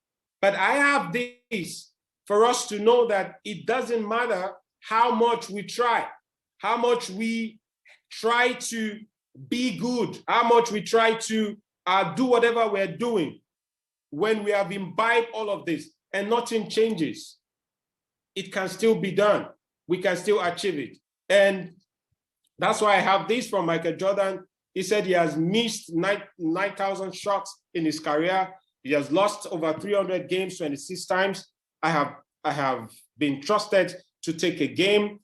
But I have this for us to know that it doesn't matter how much we try, how much we try to be good, how much we try to do whatever we're doing. When we have imbibed all of this and nothing changes, it can still be done. We can still achieve it. And that's why I have this from Michael Jordan. He said he has missed 9,000 shots in his career. He has lost over 300 games 26 times. I have been trusted to take a game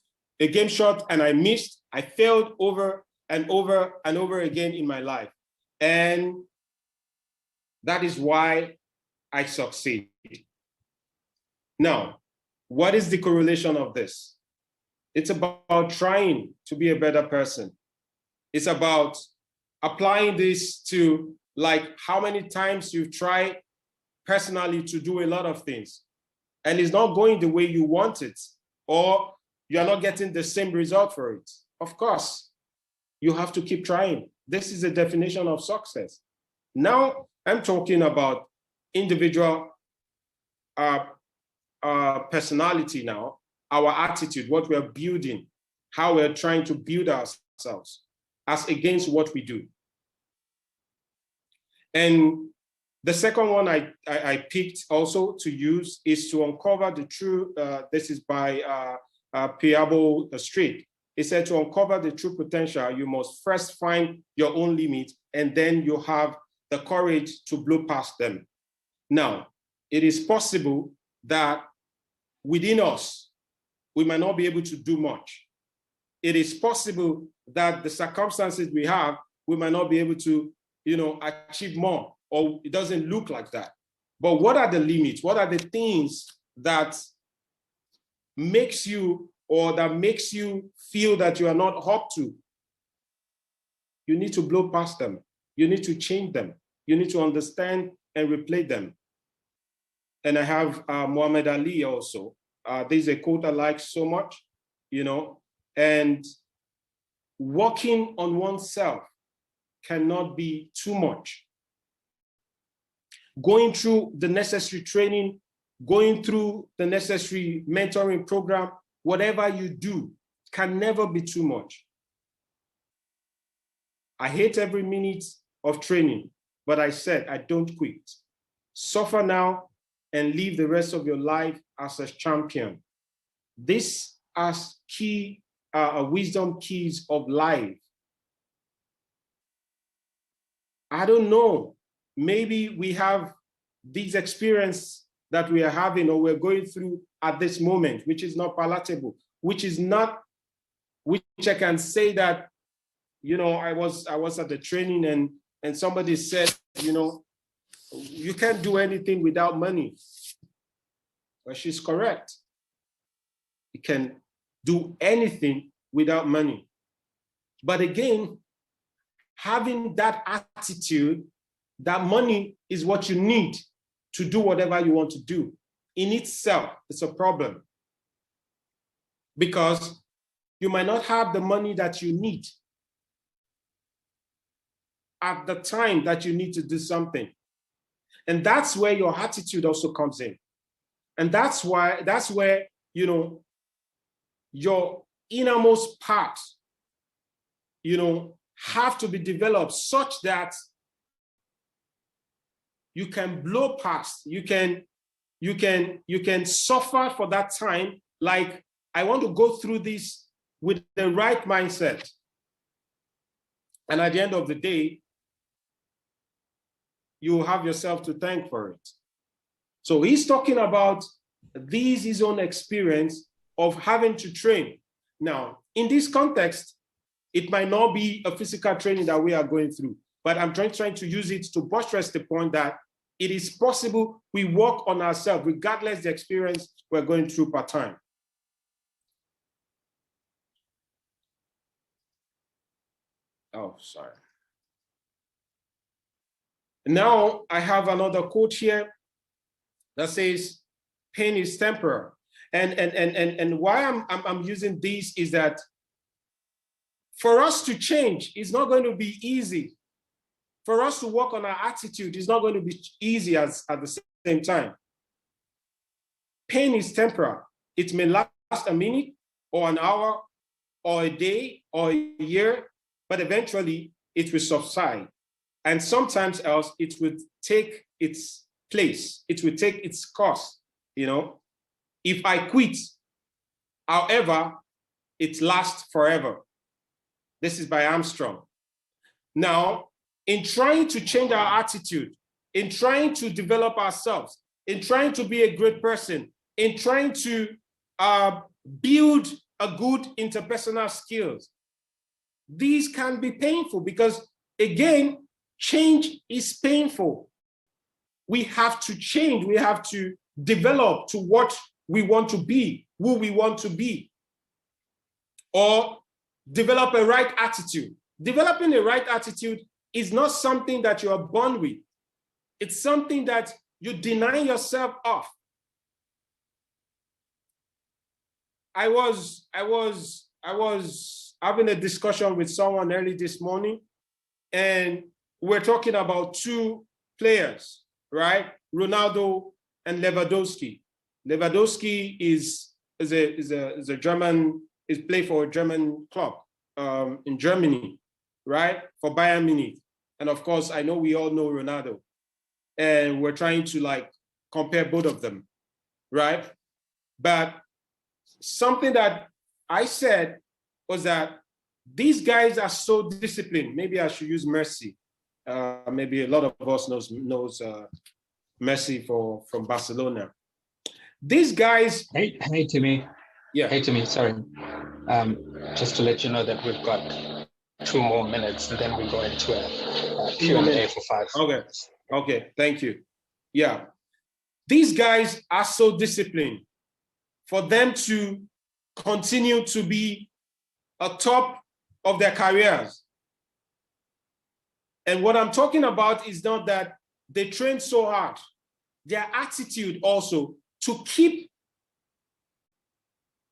shot, and I missed. I failed over and over and over again in my life. And that is why I succeed. Now, what is the correlation of this? It's about trying to be a better person. It's about applying this to, like, how many times you've tried personally to do a lot of things, and it's not going the way you want it, or you're not getting the same result for it. Of course, you have to keep trying. This is a definition of success. Now, I'm talking about individual personality now, our attitude, what we're building, how we're trying to build ourselves as against what we do. And the second one I picked also to use is to uncover the true, this is by Piabo Street. It said to uncover the true potential, you must first find your own limits, and then you have the courage to blow past them. Now, it is possible that within us, we might not be able to do much. It is possible that the circumstances we have, we might not be able to, achieve more, or it doesn't look like that. But what are the limits? What are the things that makes you, or that makes you feel that you are not up to? You need to blow past them. You need to change them. You need to understand and replay them. And I have Muhammad Ali also. There's a quote I like so much, and working on oneself cannot be too much. Going through the necessary training, going through the necessary mentoring program, whatever you do can never be too much. I hate every minute of training, but I said I don't quit. Suffer now and live the rest of your life as a champion. This as key, wisdom keys of life. I don't know, maybe we have these experiences that we are having or we're going through at this moment, which is not palatable, which I can say that, I was at the training and somebody said, you can't do anything without money. Well, she's correct. You can do anything without money. But again, having that attitude that money is what you need to do whatever you want to do, in itself, it's a problem. Because you might not have the money that you need at the time that you need to do something. And that's where your attitude also comes in. And that's where, your innermost parts, have to be developed such that you can blow past, you can suffer for that time. Like, I want to go through this with the right mindset. And at the end of the day, you have yourself to thank for it. So he's talking about his own experience of having to train. Now, in this context, it might not be a physical training that we are going through, but I'm trying to use it to buttress the point that it is possible we work on ourselves, regardless the experience we're going through per time. Oh, sorry. Now I have another quote here that says, pain is temporary. And why I'm using this is that for us to change, it's not going to be easy. For us to work on our attitude, it's not going to be easy at the same time. Pain is temporary. It may last a minute or an hour or a day or a year, but eventually it will subside. And sometimes else it will take its place. It will take its course, you know. If I quit, however, it lasts forever. This is by Armstrong. Now, in trying to change our attitude, in trying to develop ourselves, in trying to be a great person, in trying to build a good interpersonal skills, these can be painful because, again, change is painful. We have to change. We have to develop to what we want to be, who we want to be, or develop a right attitude. Developing a right attitude is not something that you are born with. It's something that you deny yourself of. I was having a discussion with someone early this morning, and we're talking about two players, right? Ronaldo and Lewandowski. Lewandowski is a German, is played for a German club in Germany, right? For Bayern Munich. And of course, I know we all know Ronaldo. And we're trying to like compare both of them, right? But something that I said was that these guys are so disciplined. Maybe I should use Messi. Maybe a lot of us knows Messi from Barcelona. These guys. Hey, Timi. Yeah. Hey, Timi. Sorry. Just to let you know that we've got 2 more minutes, and then we go into a Q&A for 5 minutes. Okay. Thank you. Yeah. These guys are so disciplined. For them to continue to be at top of their careers. And what I'm talking about is not that they train so hard. Their attitude also to keep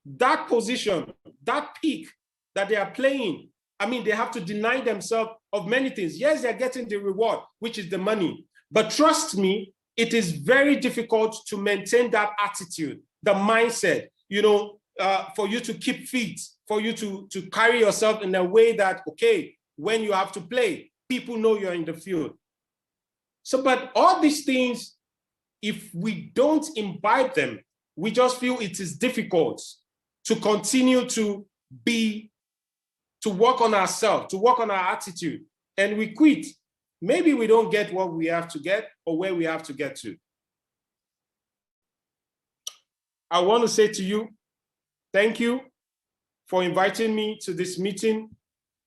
that position, that peak that they are playing. I mean, they have to deny themselves of many things. Yes, they're getting the reward, which is the money. But trust me, it is very difficult to maintain that attitude, the mindset, you know, for you to keep fit, for you to carry yourself in a way that, okay, when you have to play, people know you're in the field. So, but all these things, if we don't imbibe them, we just feel it is difficult to continue to work on ourselves, to work on our attitude, and we quit. Maybe we don't get what we have to get or where we have to get to. I want to say to you, thank you for inviting me to this meeting,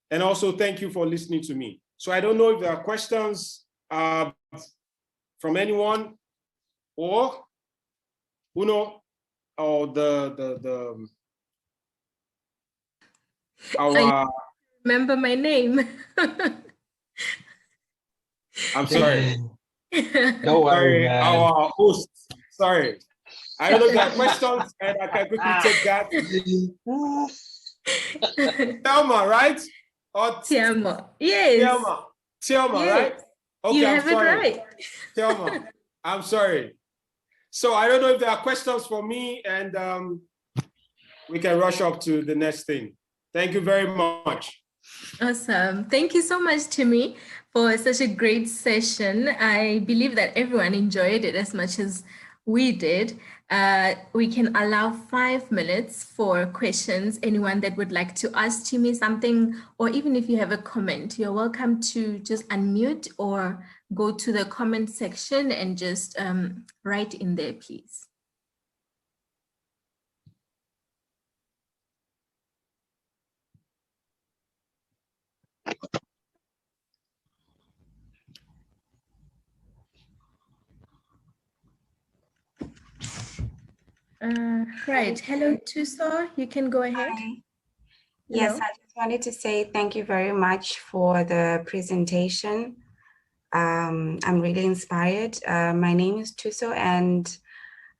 and also thank you for listening to me. So I don't know if there are questions from anyone, or Uno, or I remember my name. I'm sorry. No worry, Sorry, our host. Sorry. I don't know if there are questions, and I can quickly take that. Thelma, right? Or Tiamo. Yes. Thelma, yes. right? Okay, you I'm have sorry. it right. Thelma, I'm sorry. So I don't know if there are questions for me, and we can rush up to the next thing. Thank you very much. Awesome. Thank you so much, Timi, for such a great session. I believe that everyone enjoyed it as much as we did. We can allow 5 minutes for questions. Anyone that would like to ask Timi something, or even if you have a comment, you're welcome to just unmute or go to the comment section and just write in there, please. Right. Hello, Tuso. You can go ahead. Hi. Yes, I just wanted to say thank you very much for the presentation. I'm really inspired. My name is Tuso and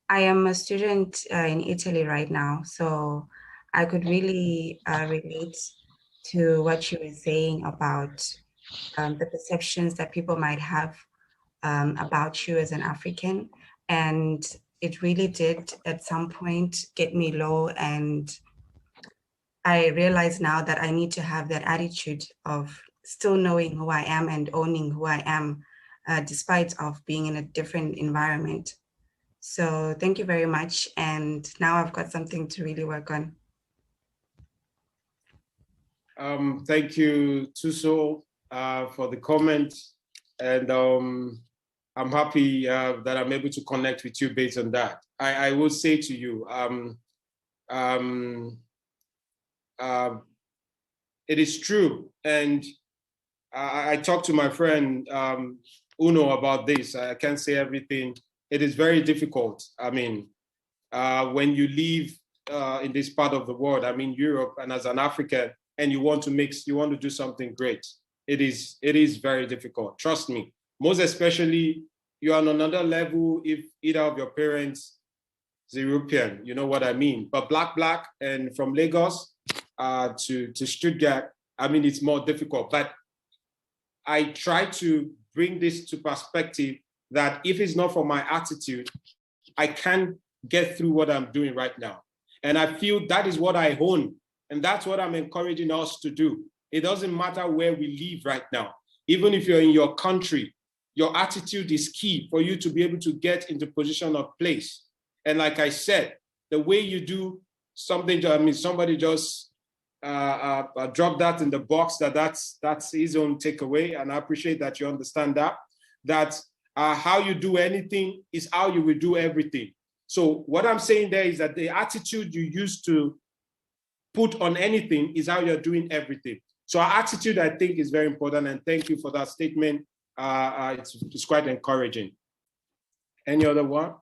I am a student in Italy right now. So I could really relate to what you were saying about the perceptions that people might have about you as an African. And it really did at some point get me low, and I realize now that I need to have that attitude of still knowing who I am and owning who I am, despite of being in a different environment. So thank you very much. And now I've got something to really work on. Thank you, Tuso, for the comment. And I'm happy that I'm able to connect with you based on that. I will say to you, it is true. And I talked to my friend Uno about this. I can't say everything. It is very difficult. I mean, when you live in this part of the world, I mean, Europe, and as an African, and you want to do something great, it is very difficult. Trust me. Most especially, you're on another level if either of your parents is European, you know what I mean. But black, and from Lagos to Stuttgart, I mean, it's more difficult. But I try to bring this to perspective that if it's not for my attitude, I can't get through what I'm doing right now. And I feel that is what I own. And that's what I'm encouraging us to do. It doesn't matter where we live right now. Even if you're in your country, your attitude is key for you to be able to get into position of place. And like I said, the way you do something, I mean, somebody just dropped that in the box, that's his own takeaway. And I appreciate that you understand that how you do anything is how you will do everything. So what I'm saying there is that the attitude you use to put on anything is how you're doing everything. So our attitude, I think, is very important. And thank you for that statement. It's quite encouraging. Any other one?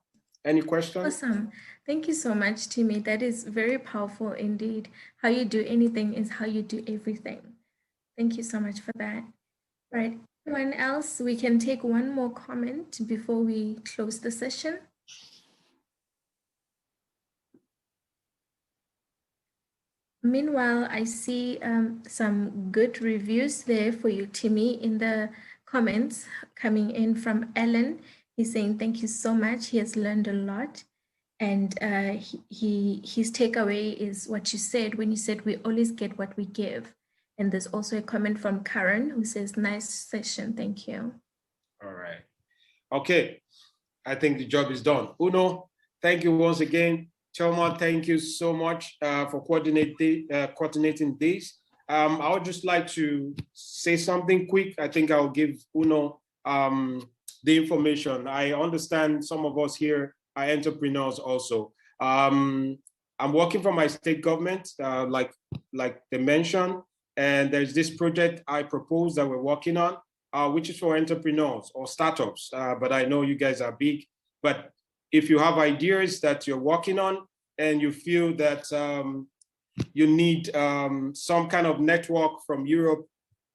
Any questions? Awesome. Thank you so much, Timi. That is very powerful indeed. How you do anything is how you do everything. Thank you so much for that. Right. Anyone else? We can take one more comment before we close the session. Meanwhile, I see some good reviews there for you, Timi, in the comments coming in from Ellen. He's saying, thank you so much. He has learned a lot. And his takeaway is what you said when you said we always get what we give. And there's also a comment from Karen who says, nice session. Thank you. All right. Okay. I think the job is done. Uno, thank you once again. Choma, thank you so much for coordinating this. I would just like to say something quick. I think I'll give Uno the information. I understand some of us here are entrepreneurs also. I'm working for my state government, like they mentioned, and there's this project I proposed that we're working on, which is for entrepreneurs or startups. But I know you guys are big. But if you have ideas that you're working on and you feel that you need some kind of network from Europe,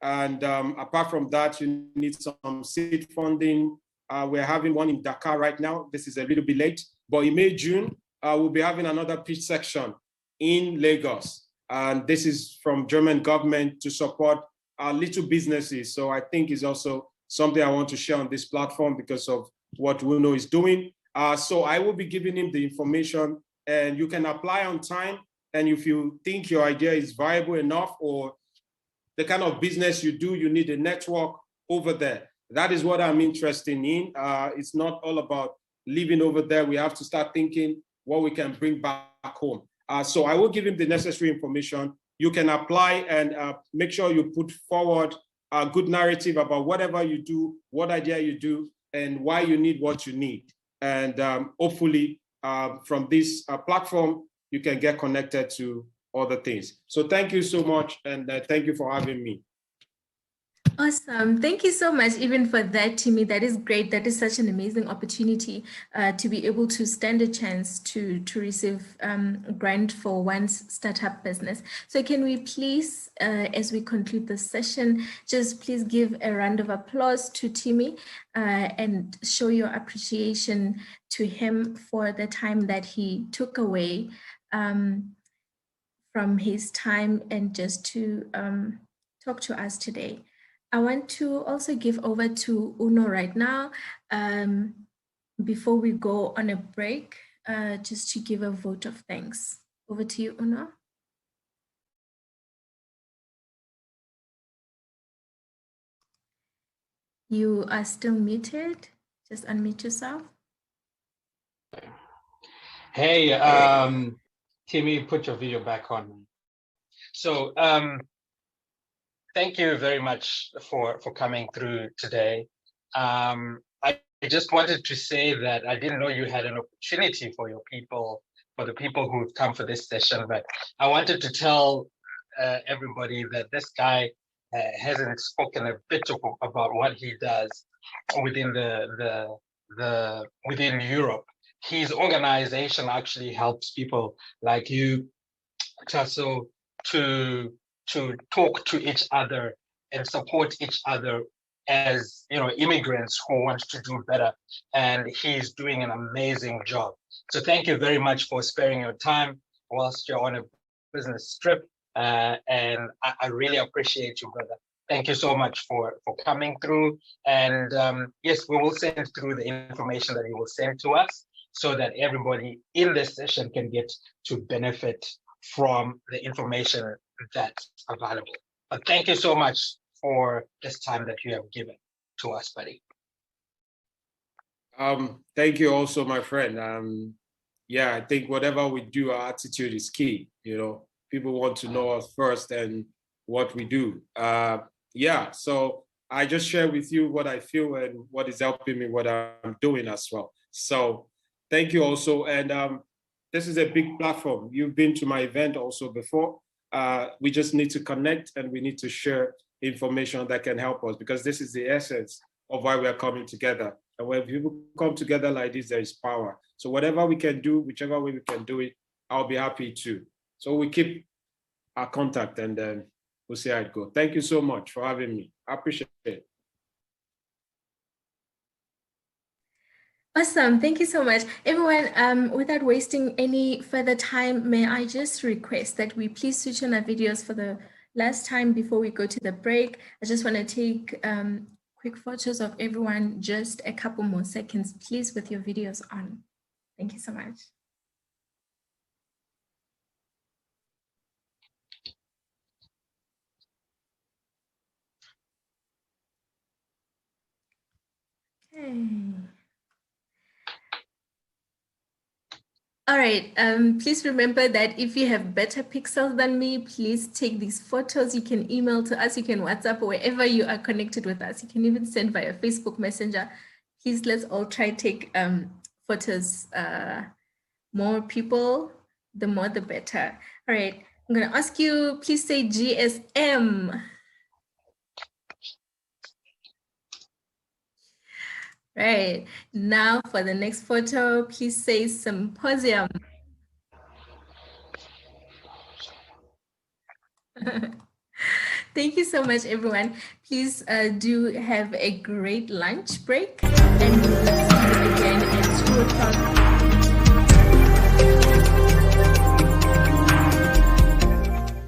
and apart from that, you need some seed funding. We're having one in Dakar right now. This is a little bit late, but in May, June, we'll be having another pitch section in Lagos. And this is from German government to support little businesses. So I think it's also something I want to share on this platform because of what Uno is doing. So I will be giving him the information, and you can apply on time. And if you think your idea is viable enough or the kind of business you do, you need a network over there. That is what I'm interested in. It's not all about living over there. We have to start thinking what we can bring back home. So I will give him the necessary information. You can apply and make sure you put forward a good narrative about whatever you do, what idea you do, and why you need what you need. And hopefully from this platform, you can get connected to other things. So thank you so much. And thank you for having me. Awesome. Thank you so much even for that, Timi. That is great. That is such an amazing opportunity to be able to stand a chance to receive a grant for one's startup business. So can we please, as we conclude this session, just please give a round of applause to Timi and show your appreciation to him for the time that he took away from his time and just to talk to us today. I want to also give over to Uno right now before we go on a break, just to give a vote of thanks. Over to you, Uno. You are still muted. Just unmute yourself. Hey, Timi, put your video back on. So, thank you very much for coming through today. I just wanted to say that I didn't know you had an opportunity for your people, for the people who've come for this session, but I wanted to tell everybody that this guy hasn't spoken a bit about what he does within within Europe. His organization actually helps people like you, Tasso, to talk to each other and support each other as immigrants who want to do better, and he's doing an amazing job. So thank you very much for sparing your time whilst you're on a business trip, and I really appreciate you, brother. Thank you so much for coming through, and yes, we will send through the information that you will send to us so that everybody in this session can get to benefit from the information that's available. But thank you so much for this time that you have given to us, buddy. Thank you also, my friend. Yeah, I think whatever we do, our attitude is key. People want to know us first and what we do. Yeah, so I just share with you what I feel and what is helping me, what I'm doing as well. So thank you also. And this is a big platform. You've been to my event also before. We just need to connect and we need to share information that can help us, because this is the essence of why we're coming together. And when people come together like this, there is power. So whatever we can do, whichever way we can do it, I'll be happy to. So we keep our contact and then we'll see how it goes. Thank you so much for having me. I appreciate it. Awesome. Thank you so much. Everyone, without wasting any further time, may I just request that we please switch on our videos for the last time before we go to the break. I just want to take quick photos of everyone, just a couple more seconds, please, with your videos on. Thank you so much. Okay. All right, please remember that if you have better pixels than me, please take these photos. You can email to us, you can WhatsApp, wherever you are connected with us. You can even send via Facebook Messenger. Please, let's all try to take photos. More people, the more the better. All right, I'm gonna ask you, please say GSM. Right, now for the next photo, please say Symposium. Thank you so much, everyone. Please do have a great lunch break, and we'll see you again at 2 o'clock.